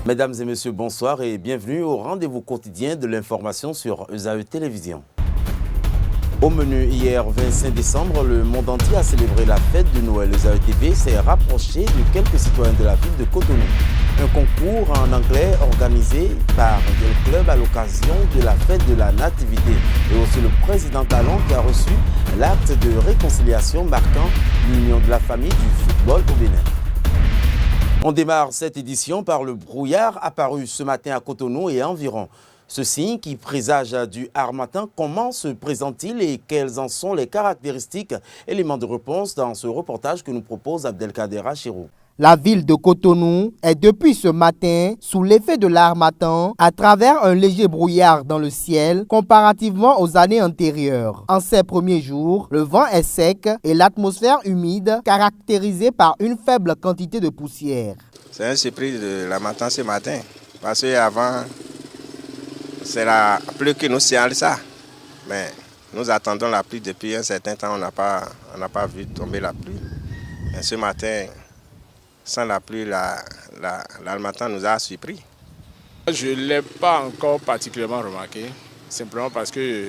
Mesdames et messieurs, bonsoir et bienvenue au rendez-vous quotidien de l'information sur ESAE Télévision. Au menu, hier 25 décembre, le monde entier a célébré la fête de Noël. ESAE TV s'est rapproché de quelques citoyens de la ville de Cotonou. Un concours en anglais organisé par le club à l'occasion de la fête de la Nativité. Et aussi le président Talon qui a reçu l'acte de réconciliation marquant l'union de la famille du football au Bénin. On démarre cette édition par le brouillard apparu ce matin à Cotonou et environ. Ce signe qui présage du harmattan, comment se présente-t-il et quelles en sont les caractéristiques? Éléments de réponse dans ce reportage que nous propose Abdelkader Achirou. La ville de Cotonou est depuis ce matin sous l'effet de l'harmattan à travers un léger brouillard dans le ciel comparativement aux années antérieures. En ces premiers jours, le vent est sec et l'atmosphère humide caractérisée par une faible quantité de poussière. C'est un surprise de l'harmattan ce matin parce qu'avant, c'est la pluie qui nous signale ça. Mais nous attendons la pluie depuis un certain temps, on n'a pas vu tomber la pluie. Mais ce matin, sans la pluie, l'harmattan nous a surpris. Je ne l'ai pas encore particulièrement remarqué, simplement parce que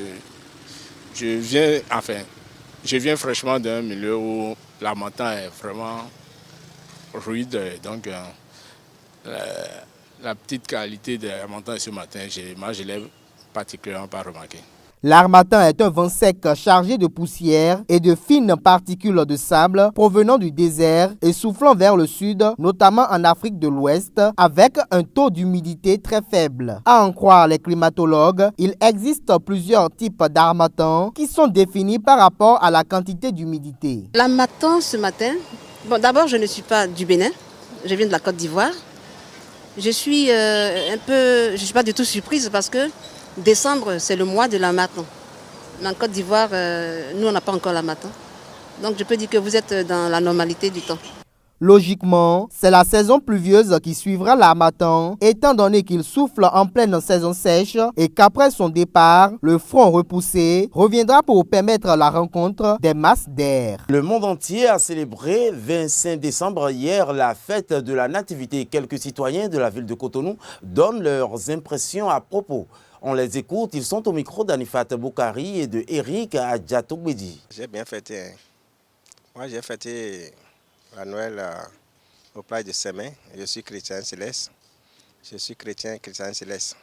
je viens fraîchement d'un milieu où l'harmattan est vraiment rude. Donc, la petite qualité de l'harmattan ce matin, moi je ne l'ai particulièrement pas remarqué. L'harmattan est un vent sec chargé de poussière et de fines particules de sable provenant du désert et soufflant vers le sud, notamment en Afrique de l'Ouest, avec un taux d'humidité très faible. À en croire les climatologues, il existe plusieurs types d'harmattan qui sont définis par rapport à la quantité d'humidité. L'harmattan ce matin, d'abord je ne suis pas du Bénin, je viens de la Côte d'Ivoire. Je suis pas du tout surprise parce que décembre, c'est le mois de l'harmattan. Mais en Côte d'Ivoire, nous, on n'a pas encore l'harmattan. Donc, je peux dire que vous êtes dans la normalité du temps. Logiquement, c'est la saison pluvieuse qui suivra l'harmattan, étant donné qu'il souffle en pleine saison sèche et qu'après son départ, le front repoussé reviendra pour permettre la rencontre des masses d'air. Le monde entier a célébré 25 décembre hier la fête de la Nativité. Quelques citoyens de la ville de Cotonou donnent leurs impressions à propos. On les écoute, ils sont au micro d'Anifat Boukari et de Eric Adjatogbedi. J'ai bien fêté. Moi, j'ai fêté la Noël au plage de Semin. Je suis chrétien céleste. Je suis chrétien céleste.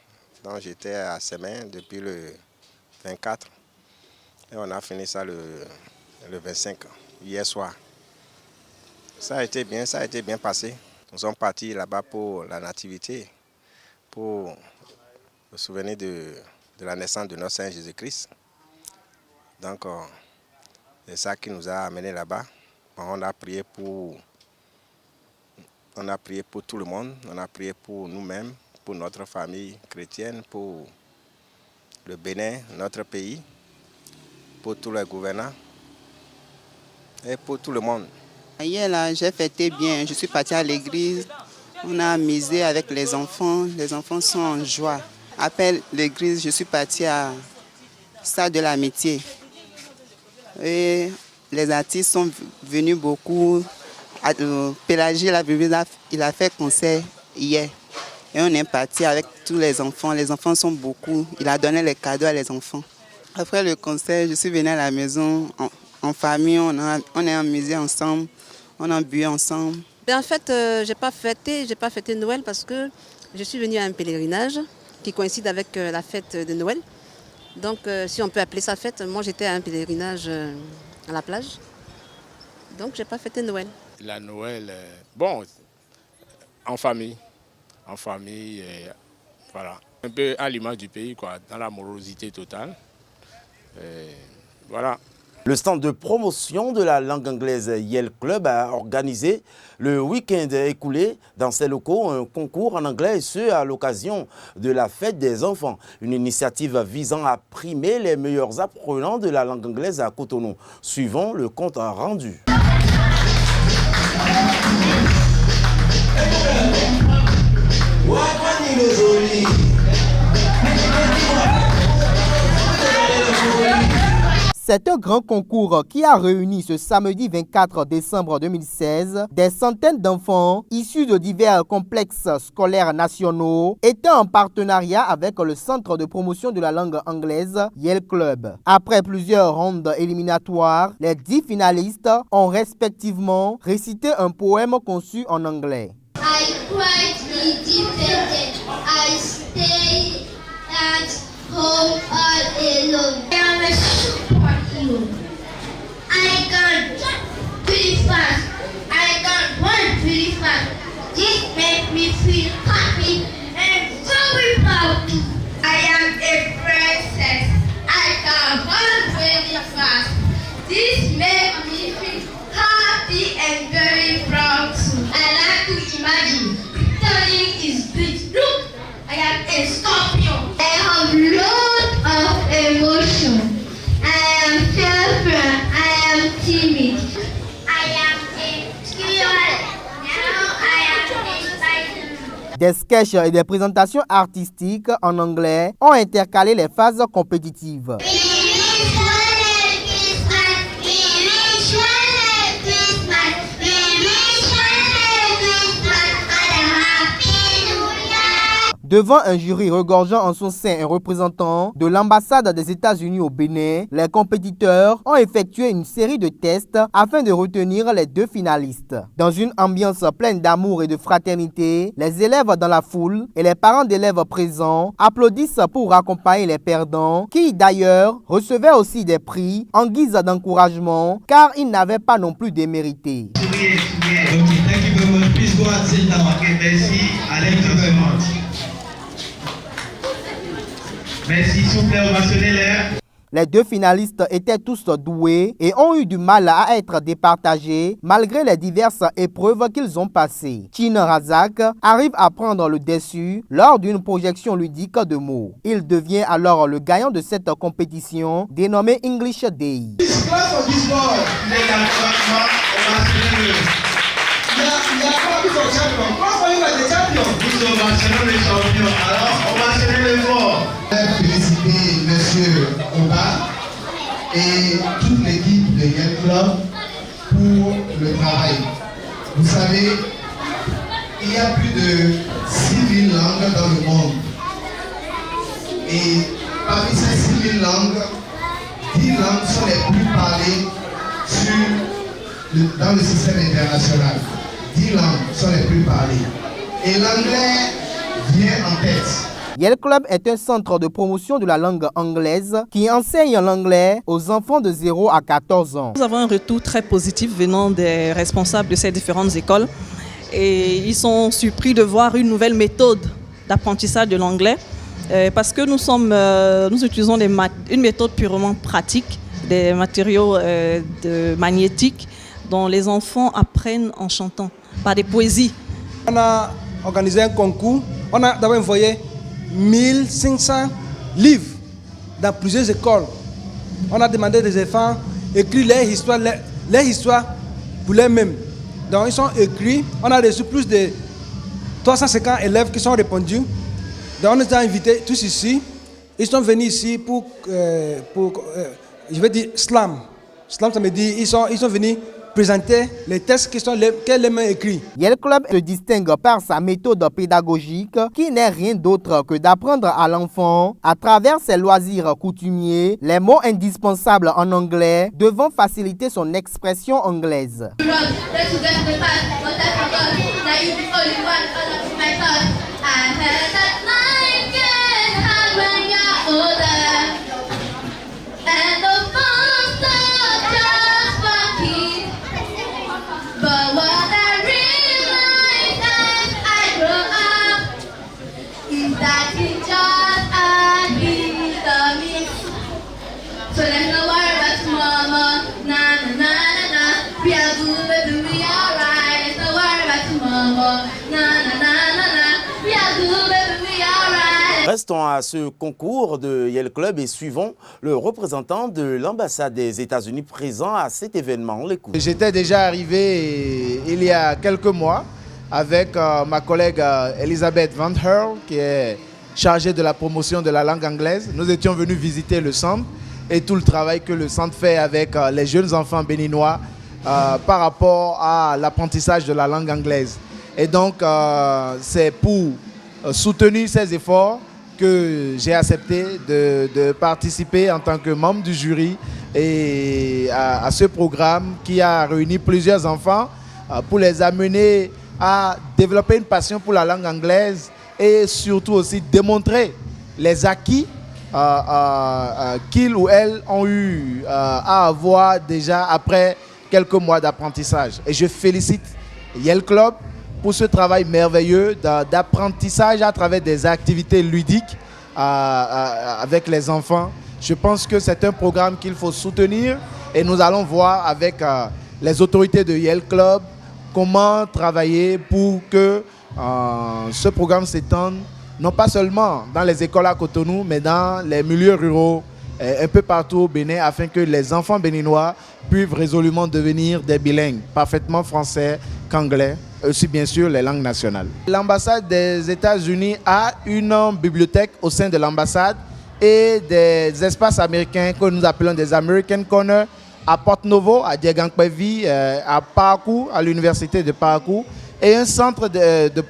Donc, j'étais à Semin depuis le 24. Et on a fini ça le 25, hier soir. Ça a été bien passé. Nous sommes partis là-bas pour la Nativité, pour le souvenir de la naissance de notre Saint Jésus-Christ. Donc, c'est ça qui nous a amenés là-bas. On a prié pour tout le monde, on a prié pour nous-mêmes, pour notre famille chrétienne, pour le Bénin, notre pays, pour tous les gouvernants et pour tout le monde. Hier, là, j'ai fêté bien, je suis partie à l'église, on a amusé avec les enfants sont en joie. Après l'église, je suis partie à Stade de l'Amitié. Et les artistes sont venus beaucoup. Pélagie, il a fait concert hier. Et on est parti avec tous les enfants. Les enfants sont beaucoup. Il a donné les cadeaux à les enfants. Après le concert, je suis venue à la maison en famille. On est amusé ensemble. On a bu ensemble. Et en fait, j'ai pas fêté Noël parce que je suis venue à un pèlerinage qui coïncide avec la fête de Noël. Donc, si on peut appeler ça fête, moi j'étais à un pèlerinage à la plage. Donc, j'ai pas fêté Noël. La Noël, en famille, voilà. Un peu à l'image du pays, quoi, dans la morosité totale. Voilà. Le stand de promotion de la langue anglaise Yale Club a organisé le week-end écoulé dans ses locaux un concours en anglais, et ce à l'occasion de la fête des enfants. Une initiative visant à primer les meilleurs apprenants de la langue anglaise à Cotonou. Suivons le compte rendu. C'est un grand concours qui a réuni ce samedi 24 décembre 2016 des centaines d'enfants issus de divers complexes scolaires nationaux, étant en partenariat avec le Centre de promotion de la langue anglaise Yale Club. Après plusieurs rondes éliminatoires, les 10 finalistes ont respectivement récité un poème conçu en anglais. I cried independent. I stayed at home all alone. I am a superhero. I can jump pretty fast. I can run pretty fast. This makes me feel happy and very proud. I am a princess. I can run really fast. This makes me feel happy and very proud too. I like to imagine pretending is big. Look, I am a scorpion. I have lots of emotion. I am fearful. I am timid. I am a squirrel. Now I am a spider. Des sketchs et des présentations artistiques en anglais ont intercalé les phases compétitives. Devant un jury regorgeant en son sein un représentant de l'ambassade des États-Unis au Bénin, les compétiteurs ont effectué une série de tests afin de retenir les 2 finalistes. Dans une ambiance pleine d'amour et de fraternité, les élèves dans la foule et les parents d'élèves présents applaudissent pour accompagner les perdants, qui d'ailleurs recevaient aussi des prix en guise d'encouragement car ils n'avaient pas non plus démérité. Merci, s'il vous plaît, ovationnez-les. Les 2 finalistes étaient tous doués et ont eu du mal à être départagés malgré les diverses épreuves qu'ils ont passées. Chin Razak arrive à prendre le dessus lors d'une projection ludique de mots. Il devient alors le gagnant de cette compétition dénommée English Day. Féliciter Monsieur Oba et toute l'équipe de Yale Club pour le travail. Vous savez, il y a plus de 6000 langues dans le monde. Et parmi ces 6000 langues, 10 langues sont les plus parlées dans le système international. 10 langues sont les plus parlées. Et l'anglais vient en tête. Yale Club est un centre de promotion de la langue anglaise qui enseigne l'anglais aux enfants de 0 à 14 ans. Nous avons un retour très positif venant des responsables de ces différentes écoles et ils sont surpris de voir une nouvelle méthode d'apprentissage de l'anglais parce que nous utilisons une méthode purement pratique, des matériaux magnétiques dont les enfants apprennent en chantant, par des poésies. On a organisé un concours, on a d'abord envoyé 1500 livres dans plusieurs écoles. On a demandé des enfants d'écrire leur histoire pour eux-mêmes. Donc ils sont écrits. On a reçu plus de 350 élèves qui sont répondus. Donc on les a invités tous ici. Ils sont venus ici pour je vais dire slam. Slam, ça me dit ils sont venus présenter les textes qu'elles ont écrits. Yale Club se distingue par sa méthode pédagogique qui n'est rien d'autre que d'apprendre à l'enfant, à travers ses loisirs coutumiers, les mots indispensables en anglais devant faciliter son expression anglaise. So let's not worry about tomorrow, na na na na na. We are good, baby, we are right. Let's not worry about tomorrow, na na na na na. We are good, baby, we are right. Restons à ce concours de Yale Club et suivons le représentant de l'ambassade des États-Unis présent à cet événement. On l'écoute. J'étais déjà arrivé il y a quelques mois avec ma collègue Elizabeth Van Herl qui est chargée de la promotion de la langue anglaise. Nous étions venus visiter le centre. et tout le travail que le centre fait avec les jeunes enfants béninois par rapport à l'apprentissage de la langue anglaise. Et donc, c'est pour soutenir ces efforts que j'ai accepté de participer en tant que membre du jury et à ce programme qui a réuni plusieurs enfants pour les amener à développer une passion pour la langue anglaise et surtout aussi démontrer les acquis qu'ils ou elles ont eu à avoir déjà après quelques mois d'apprentissage. Et je félicite Yale Club pour ce travail merveilleux d'apprentissage à travers des activités ludiques avec les enfants. Je pense que c'est un programme qu'il faut soutenir et nous allons voir avec les autorités de Yale Club comment travailler pour que ce programme s'étende non pas seulement dans les écoles à Cotonou, mais dans les milieux ruraux, un peu partout au Bénin, afin que les enfants béninois puissent résolument devenir des bilingues, parfaitement français qu'anglais, aussi bien sûr les langues nationales. L'ambassade des États-Unis a une bibliothèque au sein de l'ambassade et des espaces américains que nous appelons des American Corner à Porto Novo, à Diegangpevi, à Parakou, à l'université de Parakou, et un centre de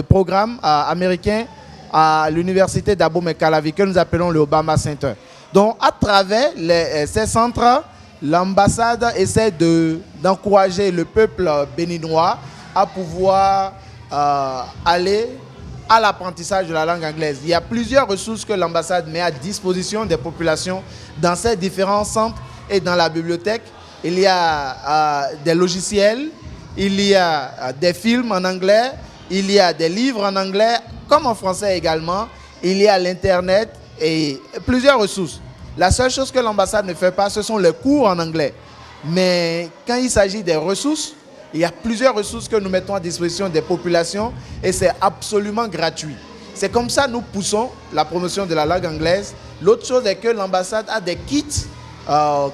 programme américain à l'université d'Abomey-Calavi que nous appelons le Obama Center. Donc à travers ces centres, l'ambassade essaie d'encourager le peuple béninois à pouvoir aller à l'apprentissage de la langue anglaise. Il y a plusieurs ressources que l'ambassade met à disposition des populations dans ces différents centres et dans la bibliothèque. Il y a des logiciels, il y a des films en anglais, il y a des livres en anglais, comme en français également. Il y a l'Internet et plusieurs ressources. La seule chose que l'ambassade ne fait pas, ce sont les cours en anglais. Mais quand il s'agit des ressources, il y a plusieurs ressources que nous mettons à disposition des populations et c'est absolument gratuit. C'est comme ça que nous poussons la promotion de la langue anglaise. L'autre chose est que l'ambassade a des kits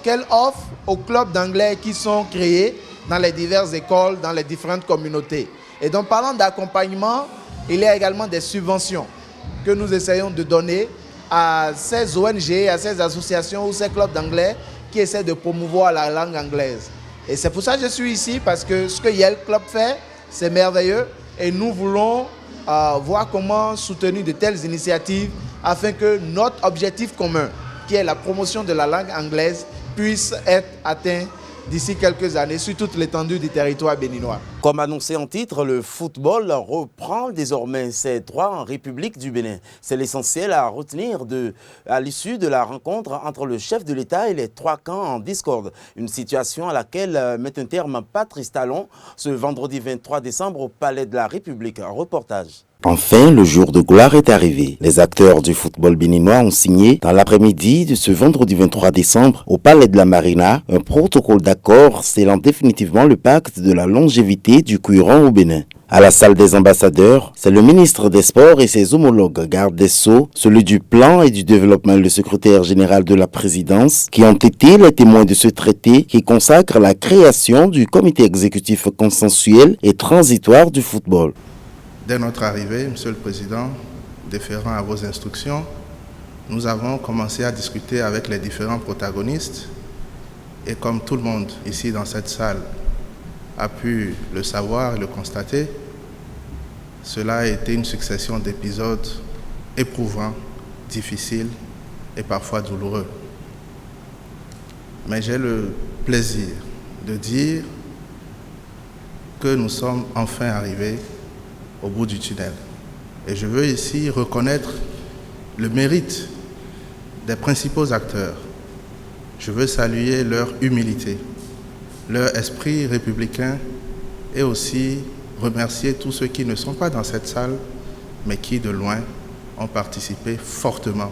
qu'elle offre aux clubs d'anglais qui sont créés dans les diverses écoles, dans les différentes communautés. Et donc, parlant d'accompagnement, il y a également des subventions que nous essayons de donner à ces ONG, à ces associations ou ces clubs d'anglais qui essaient de promouvoir la langue anglaise. Et c'est pour ça que je suis ici, parce que ce que Yale Club fait, c'est merveilleux. Et nous voulons voir comment soutenir de telles initiatives afin que notre objectif commun, qui est la promotion de la langue anglaise, puisse être atteint d'ici quelques années sur toute l'étendue du territoire béninois. Comme annoncé en titre, le football reprend désormais ses droits en République du Bénin. C'est l'essentiel à retenir à l'issue de la rencontre entre le chef de l'État et les trois camps en discorde. Une situation à laquelle met un terme Patrice Talon ce vendredi 23 décembre au Palais de la République. Reportage. Enfin, le jour de gloire est arrivé. Les acteurs du football béninois ont signé dans l'après-midi de ce vendredi 23 décembre au Palais de la Marina un protocole d'accord scellant définitivement le pacte de la longévité du courant au Bénin. À la salle des ambassadeurs, c'est le ministre des Sports et ses homologues garde des Sceaux, celui du Plan et du Développement et le secrétaire général de la présidence qui ont été les témoins de ce traité qui consacre la création du comité exécutif consensuel et transitoire du football. Dès notre arrivée, Monsieur le Président, déférant à vos instructions, nous avons commencé à discuter avec les différents protagonistes et comme tout le monde ici dans cette salle a pu le savoir et le constater, cela a été une succession d'épisodes éprouvants, difficiles et parfois douloureux. Mais j'ai le plaisir de dire que nous sommes enfin arrivés au bout du tunnel. Et je veux ici reconnaître le mérite des principaux acteurs. Je veux saluer leur humilité, leur esprit républicain et aussi remercier tous ceux qui ne sont pas dans cette salle, mais qui de loin ont participé fortement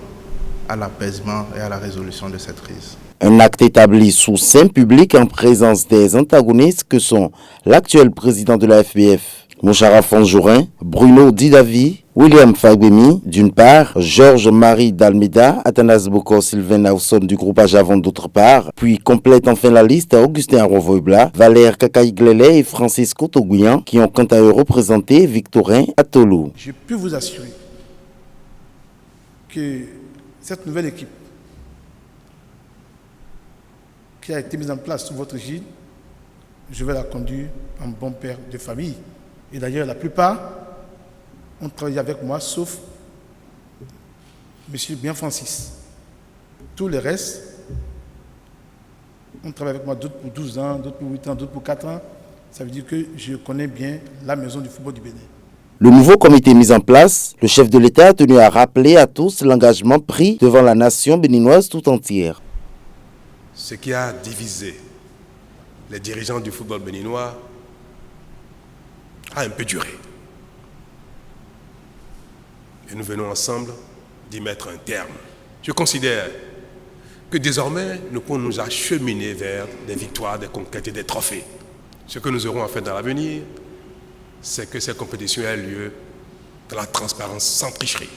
à l'apaisement et à la résolution de cette crise. Un acte établi sous seing public en présence des antagonistes que sont l'actuel président de la FBF, Moucharaf Anjourin, Bruno Didavi, William Fagbemi, d'une part, Georges-Marie d'Almeida, Athanas Boko, Sylvain Nausson du groupe Ajavon d'autre part, puis complète enfin la liste Augustin Rovoibla, Valère Kakaïglele et Francis Kotogouyan, qui ont quant à eux représenté Victorin Atolou. Je peux vous assurer que cette nouvelle équipe qui a été mise en place sous votre égide, je vais la conduire en bon père de famille. Et d'ailleurs, la plupart ont travaillé avec moi, sauf M. Bien-Francis. Tous les restes ont travaillé avec moi, d'autres pour 12 ans, d'autres pour 8 ans, d'autres pour 4 ans. Ça veut dire que je connais bien la maison du football du Bénin. Le nouveau comité mis en place, le chef de l'État a tenu à rappeler à tous l'engagement pris devant la nation béninoise tout entière. Ce qui a divisé les dirigeants du football béninois a un peu duré. Et nous venons ensemble d'y mettre un terme. Je considère que désormais, nous pouvons nous acheminer vers des victoires, des conquêtes et des trophées. Ce que nous aurons à faire dans l'avenir, c'est que ces compétitions aient lieu dans la transparence sans tricherie.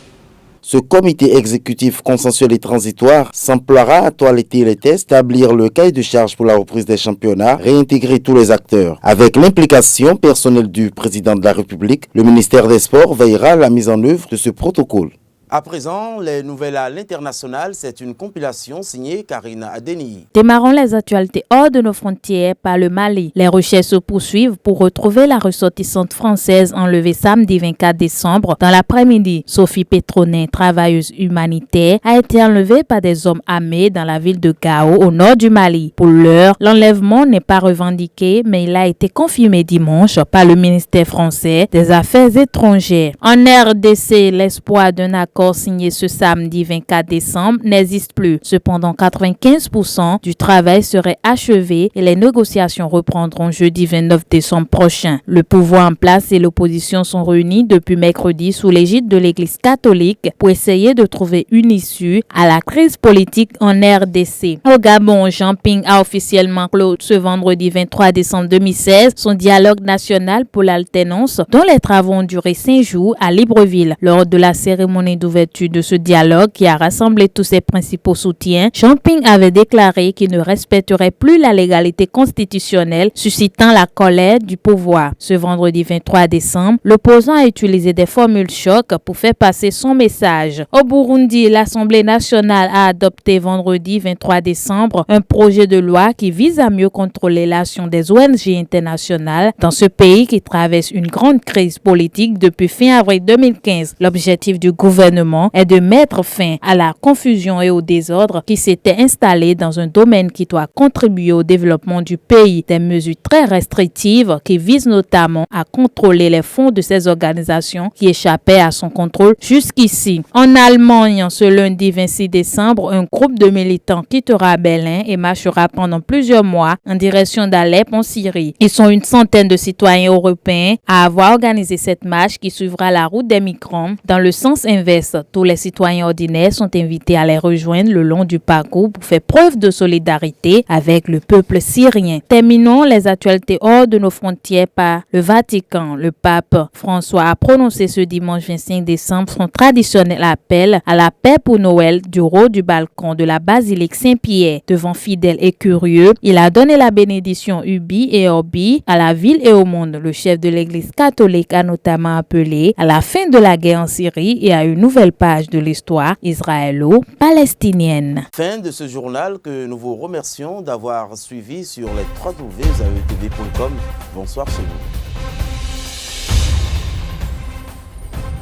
Ce comité exécutif consensuel et transitoire s'emploiera à toiletter les tests, établir le cahier de charges pour la reprise des championnats, réintégrer tous les acteurs. Avec l'implication personnelle du président de la République, le ministère des Sports veillera à la mise en œuvre de ce protocole. À présent, les nouvelles à l'international, c'est une compilation signée Karina Adeni. Démarrons les actualités hors de nos frontières par le Mali. Les recherches se poursuivent pour retrouver la ressortissante française enlevée samedi 24 décembre dans l'après-midi. Sophie Pétronin, travailleuse humanitaire, a été enlevée par des hommes armés dans la ville de Gao, au nord du Mali. Pour l'heure, l'enlèvement n'est pas revendiqué, mais il a été confirmé dimanche par le ministère français des Affaires étrangères. En RDC, l'espoir d'un accord signé ce samedi 24 décembre n'existe plus. Cependant, 95% du travail serait achevé et les négociations reprendront jeudi 29 décembre prochain. Le pouvoir en place et l'opposition sont réunis depuis mercredi sous l'égide de l'Église catholique pour essayer de trouver une issue à la crise politique en RDC. Au Gabon, Jean Ping a officiellement clos ce vendredi 23 décembre 2016 son dialogue national pour l'alternance dont les travaux ont duré 5 jours à Libreville. Lors de la cérémonie d'ouverture de ce dialogue qui a rassemblé tous ses principaux soutiens, Jean Ping avait déclaré qu'il ne respecterait plus la légalité constitutionnelle, suscitant la colère du pouvoir. Ce vendredi 23 décembre, l'opposant a utilisé des formules choc pour faire passer son message. Au Burundi, l'Assemblée nationale a adopté vendredi 23 décembre un projet de loi qui vise à mieux contrôler l'action des ONG internationales dans ce pays qui traverse une grande crise politique depuis fin avril 2015. L'objectif du gouvernement est de mettre fin à la confusion et au désordre qui s'était installé dans un domaine qui doit contribuer au développement du pays. Des mesures très restrictives qui visent notamment à contrôler les fonds de ces organisations qui échappaient à son contrôle jusqu'ici. En Allemagne, ce lundi 26 décembre, un groupe de militants quittera Berlin et marchera pendant plusieurs mois en direction d'Alep en Syrie. Ils sont une centaine de citoyens européens à avoir organisé cette marche qui suivra la route des migrants dans le sens inverse. Tous les citoyens ordinaires sont invités à les rejoindre le long du parcours pour faire preuve de solidarité avec le peuple syrien. Terminons les actualités hors de nos frontières par le Vatican. Le pape François a prononcé ce dimanche 25 décembre son traditionnel appel à la paix pour Noël du haut du balcon de la basilique Saint-Pierre. Devant fidèles et curieux, il a donné la bénédiction Ubi et Orbi à la ville et au monde. Le chef de l'Église catholique a notamment appelé à la fin de la guerre en Syrie et à une nouvelle page de l'histoire israélo-palestinienne. Fin de ce journal que nous vous remercions d'avoir suivi sur les www.zaetv.com. Bonsoir chez vous.